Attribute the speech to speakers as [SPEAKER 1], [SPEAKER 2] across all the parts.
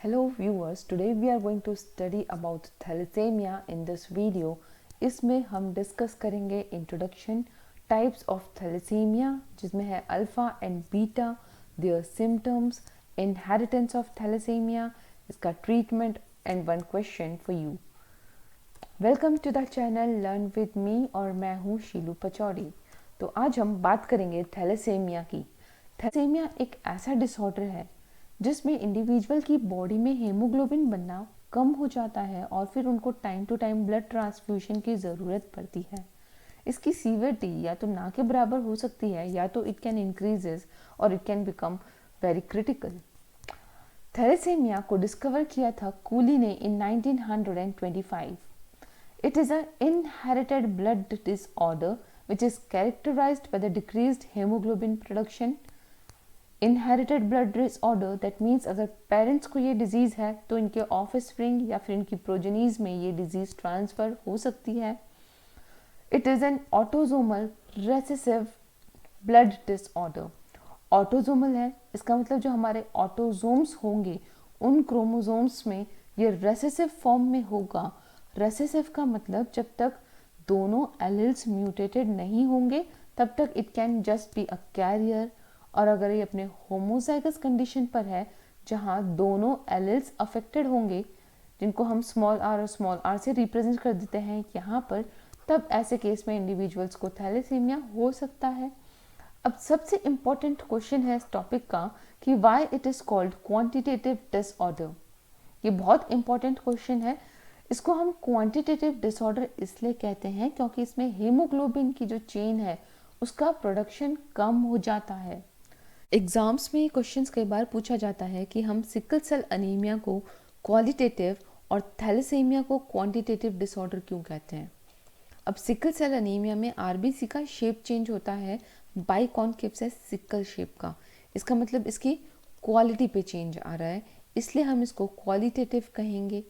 [SPEAKER 1] Hello viewers, today we are going to study about thalassemia in this video. इसमें हम discuss करेंगे introduction, types of thalassaemia जिसमें है alpha and beta, their symptoms, inheritance of thalassaemia, इसका treatment and one question for you. Welcome to the channel learn with me और मैं हूँ शीलू पचौड़ी। तो आज हम बात करेंगे थैलेसीमिया की। थैलेसीमिया एक ऐसा डिसऑर्डर है जिसमें इंडिविजुअल की बॉडी में हीमोग्लोबिन बनना कम हो जाता है और फिर उनको time to time blood transfusion की ज़रूरत पड़ती है। इसकी सीवियरिटी या तो ना के बराबर हो सकती है या तो इट कैन इंक्रीजेस और it can become very critical. Thalassemia को डिस्कवर किया था कूली ने in 1925। It is an inherited blood disorder which is characterized by the decreased hemoglobin production. Inherited blood disorder that means अगर parents को ये disease है तो इनके ऑफस्प्रिंग या फिर इनकी प्रोजेनीज में ये डिजीज़ ट्रांसफ़र हो सकती है। It is an autosomal recessive blood disorder. Autosomal है, इसका मतलब जो हमारे ऑटोजोम्स होंगे उन क्रोमोजोम्स में ये रेसेसिव फॉर्म में होगा। रेसेसिव का मतलब जब तक दोनों एलिल्स म्यूटेटेड नहीं होंगे तब तक it can just be a carrier, और अगर ये अपने होमोजाइगस कंडीशन पर है जहाँ दोनों एलिल्स अफेक्टेड होंगे जिनको हम स्मॉल आर और स्मॉल आर से रिप्रेजेंट कर देते हैं यहाँ पर, तब ऐसे केस में इंडिविजुअल्स को थैलेसीमिया हो सकता है। अब सबसे इम्पोर्टेंट क्वेश्चन है इस टॉपिक का कि why it is called quantitative disorder. ये बहुत इंपॉर्टेंट क्वेश्चन है। इसको हम क्वांटिटेटिव डिसऑर्डर इसलिए कहते हैं क्योंकि इसमें हीमोग्लोबिन की जो चेन है उसका प्रोडक्शन कम हो जाता है। एग्जाम्स में क्वेश्चंस कई बार पूछा जाता है कि हम सिकल सेल अनीमिया को क्वालिटेटिव और थैलेसीमिया को क्वांटिटेटिव डिसऑर्डर क्यों कहते हैं। अब सिकल सेल अनीमिया में आरबीसी का शेप चेंज होता है बाइकॉन्केव से सिकल शेप का। इसका मतलब इसकी क्वालिटी पे चेंज आ रहा है, इसलिए हम इसको क्वालिटेटिव कहेंगे।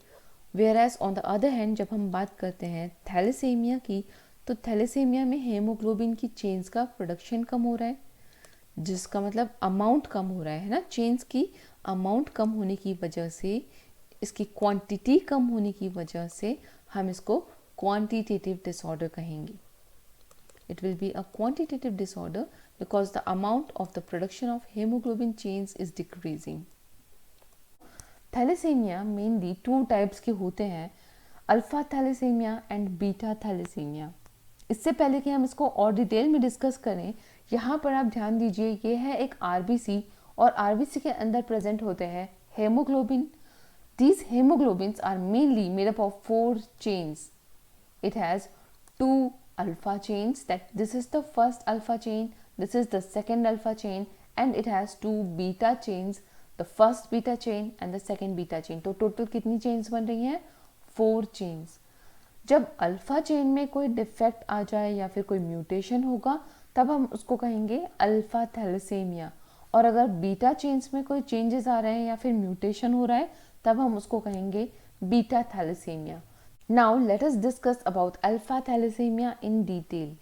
[SPEAKER 1] Whereas on the other hand जब हम बात करते हैं थैलेसीमिया की, तो थैलेसीमिया में हेमोग्लोबिन की चेन्स का प्रोडक्शन कम हो रहा है, जिसका मतलब अमाउंट कम हो रहा है ना। चेन्स की अमाउंट कम होने की वजह से, इसकी क्वांटिटी कम होने की वजह से हम इसको क्वांटिटेटिव डिसऑर्डर कहेंगे। It will be a quantitative disorder because the amount of the production of hemoglobin chains is decreasing. Thalassemia mainly two types के होते हैं, alpha thalassemia and beta thalassemia. इससे पहले कि हम इसको और डिटेल में डिस्कस करें, यहाँ पर आप ध्यान दीजिए, ये है एक आरबीसी और आरबीसी के अंदर प्रेजेंट होते हैं haemoglobin. These hemoglobins are mainly made up of 4 chains. It has 2 alpha chains, that this is the first alpha chain, this is the second alpha chain, and it has 2 beta chains, the first beta chain and the second beta chain. तो total कितनी chains बन रही हैं? 4 chains. जब alpha chain में कोई defect आ जाए या फिर कोई म्यूटेशन होगा तब हम उसको कहेंगे अल्फा थैलेसीमिया, और अगर बीटा चेन्स में कोई चेंजेस आ रहे हैं या फिर म्यूटेशन हो रहा है तब हम उसको कहेंगे beta thalassemia. Now let us discuss about alpha thalassemia in detail.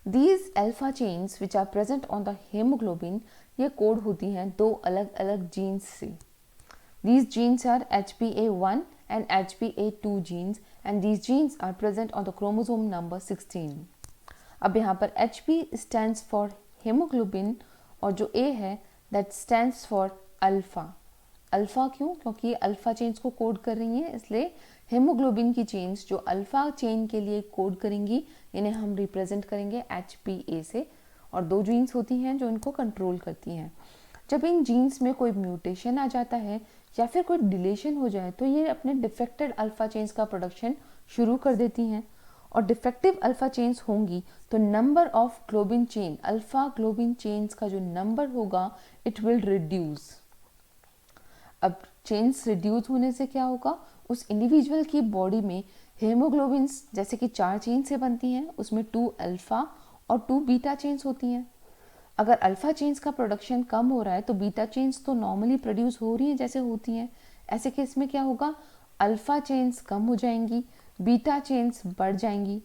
[SPEAKER 1] These alpha chains which are present on the hemoglobin, ये कोड होती हैं 2 अलग अलग जीन्स से। These genes are HPA1 and HPA2 genes, and these genes are present on the chromosome number 16. अब यहाँ पर HP stands for hemoglobin और जो A है that stands for alpha. Alpha क्यों? क्योंकि ये अल्फा चेन्स को कोड कर रही हैं, इसलिए हेमोग्लोबिन की चेन्स जो अल्फा चेन के लिए कोड करेंगी इन्हें हम रिप्रेजेंट करेंगे HPA से, और 2 जीन्स होती हैं जो इनको कंट्रोल करती हैं। जब इन जीन्स में कोई म्यूटेशन आ जाता है या फिर कोई डिलेशन हो जाए तो ये अपने डिफेक्टेड अल्फा चेन्स का प्रोडक्शन शुरू कर देती हैं, और डिफेक्टिव अल्फा चेन्स होंगी तो number of globin chain, alpha globin chains का जो नंबर होगा इट विल रिड्यूस। अब चेन्स रिड्यूस होने से क्या होगा, उस इंडिविजुअल की बॉडी में हेमोग्लोबिन्स जैसे कि 4 चेन से बनती हैं, उसमें 2 अल्फा और 2 बीटा चेन्स होती हैं। अगर अल्फा चेन्स का प्रोडक्शन कम हो रहा है तो बीटा चेन्स तो नॉर्मली प्रोड्यूस हो रही हैं जैसे होती हैं, ऐसे केस में क्या होगा, अल्फा चेन्स कम हो जाएंगी, बीटा चेन्स बढ़ जाएंगी।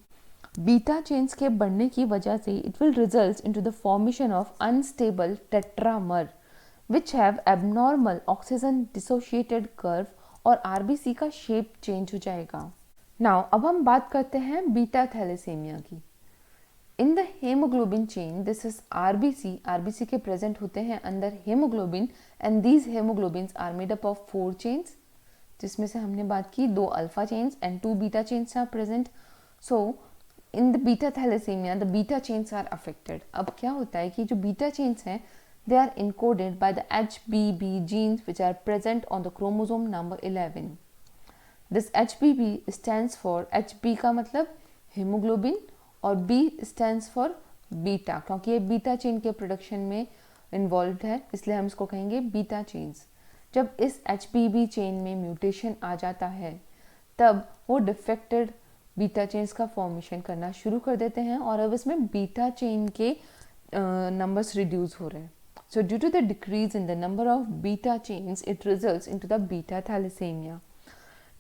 [SPEAKER 1] बीटा चेन्स के बढ़ने की वजह से it will result into the formation of unstable tetramer. which have abnormal oxygen dissociated curve और RBC का शेप चेंज हो जाएगा। नाउ अब हम बात करते हैं बीटा थैलेसीमिया की। In the haemoglobin chain this is RBC के प्रेजेंट होते हैं अंदर haemoglobin and these haemoglobins are made up of 4 chains, जिसमें से हमने बात की 2 alpha chains and 2 beta chains are present. So in the beta thalassaemia the beta chains are affected. अब क्या होता है कि जो बीटा चेन्स हैं they are encoded by the HBB genes which are present on the chromosome number 11. This HBB stands for HB का मतलब hemoglobin और B stands for बीटा, क्योंकि ये बीटा चेन के प्रोडक्शन में इन्वॉल्व है इसलिए हम इसको कहेंगे बीटा चेन्स। जब इस HBB चेन में म्यूटेशन आ जाता है तब वो डिफेक्टेड बीटा चेन्स का फॉर्मेशन करना शुरू कर देते हैं और अब इसमें बीटा चेन के नंबर्स रिड्यूस हो रहे हैं। So due to the decrease in the number of beta chains, it results into the beta thalassemia.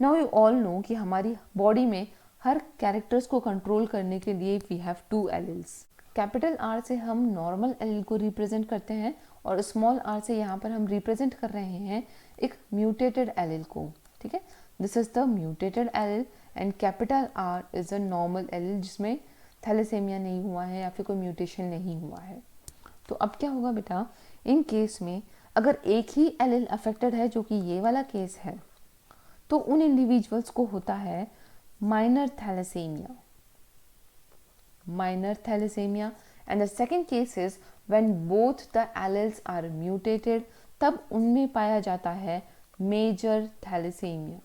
[SPEAKER 1] Now you all know कि हमारी बॉडी में हर कैरेक्टर्स को कंट्रोल करने के लिए we have 2 alleles. Capital R से हम नॉर्मल एलील को रिप्रेजेंट करते हैं और स्मॉल r से यहाँ पर हम रिप्रेजेंट कर रहे हैं एक म्यूटेटेड एलील को, ठीक है। This is the mutated allele and capital R is a normal allele जिसमें थैलेसेमिया नहीं हुआ है या फिर कोई म्यूटेशन नहीं हुआ है। तो अब क्या होगा बेटा, इन केस में अगर एक ही एलील अफेक्टेड है जो कि ये वाला केस है तो उन इंडिविजुअल्स को होता है minor thalassemia and the second case is when both the alleles are mutated, तब उनमें पाया जाता है मेजर थैलेसेमिया।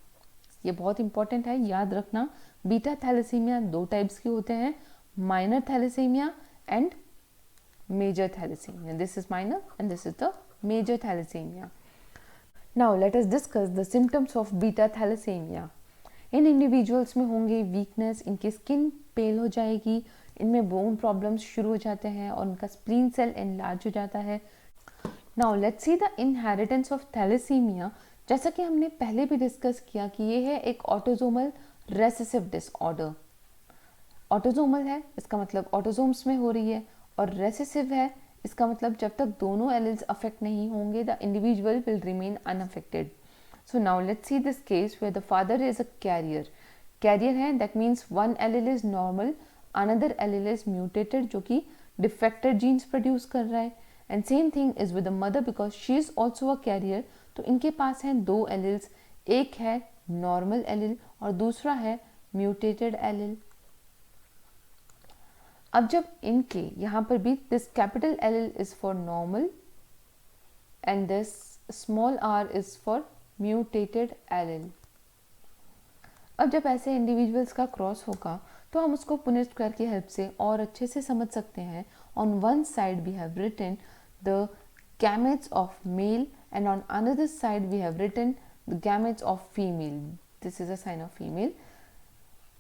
[SPEAKER 1] ये बहुत इंपॉर्टेंट है, याद रखना। बीटा थैलेसेमिया 2 टाइप्स के होते हैं, minor thalassemia and major thalassemia. This is minor and this is the major thalassemia. Now let us discuss the symptoms of beta thalassemia. In individuals में होंगे वीकनेस, इनकी स्किन पेल हो जाएगी, इनमें बोन प्रॉब्लम्स शुरू हो जाते हैं और उनका स्प्लीन सेल एनलार्ज हो जाता है। Now let's see the inheritance of thalassemia. जैसा कि हमने पहले भी डिस्कस किया कि ये है एक ऑटोसोमल रेसेसिव डिसऑर्डर। ऑटोसोमल है इसका मतलब ऑटोसोम्स में हो रही है और रेसेसिव है इसका मतलब जब तक दोनों एलील्स अफेक्ट नहीं होंगे the individual will remain unaffected. So now let's see this case where the father is a carrier है, that means one allele is normal, another allele is mutated जो कि डिफेक्टेड जीन्स प्रोड्यूस कर रहा है। And same thing is with the mother because she is also a carrier. तो इनके पास हैं 2 alleles, एक है नॉर्मल एलील और दूसरा है म्यूटेटेड एलील। अब जब इनके यहाँ पर भी this capital allele is for normal and this small r is for mutated allele. अब जब ऐसे इंडिविजुअल्स का क्रॉस होगा तो हम उसको पुनेट स्क्वायर की हेल्प से और अच्छे से समझ सकते हैं। On one side we have written the gametes of male and on another side we have written the gametes of female. This is a sign of female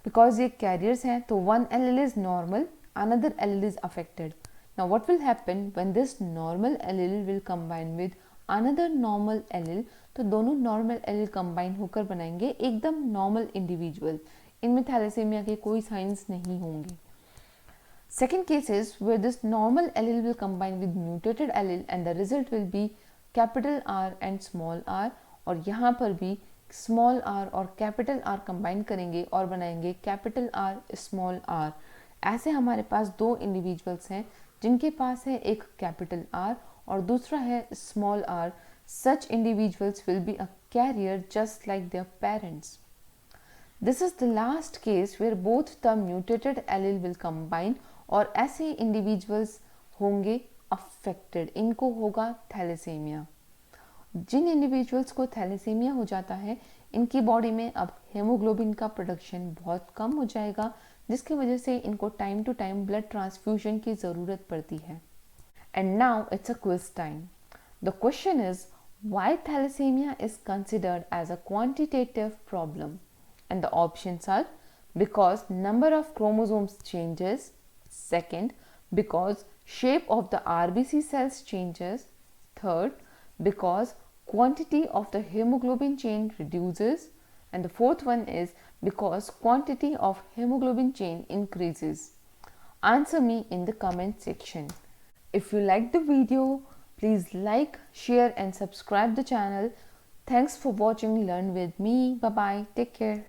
[SPEAKER 1] because ये carriers हैं तो one allele is normal, another allele is affected. Now what will happen when this normal allele will combine with another normal allele? तो दोनों normal allele combine होकर बनाएंगे एकदम normal individual। इनमें thalassaemia के कोई साइंस नहीं होंगे। Second case is where this normal allele will combine with mutated allele and the result will be capital R and small r, और यहाँ पर भी small r और capital R combine करेंगे और बनाएंगे capital R small r। ऐसे हमारे पास 2 इंडिविजुअल्स हैं जिनके पास है एक कैपिटल R और दूसरा है small r। Such individuals will be a carrier just like their parents. This is the last case where both the mutated allele will combine और ऐसे इंडिविजुअल्स होंगे अफेक्टेड, इनको होगा थैलेसेमिया। जिन इंडिविजुअल्स को थैलेसेमिया हो जाता है इनकी बॉडी में अब हेमोग्लोबिन का प्रोडक्शन बहुत कम हो जाएगा जिसकी वजह से इनको time to time blood transfusion की ज़रूरत पड़ती है। And now it's a quiz time. The question is why thalassemia is considered as a quantitative problem and the options are because number of chromosomes changes, second because shape of the RBC cells changes, third because quantity of the hemoglobin chain reduces, and the fourth one is because quantity of hemoglobin chain increases. Answer me in the comment section. If you like the video, Please like, share and subscribe the channel. Thanks for watching Learn with me. Bye bye. Take care.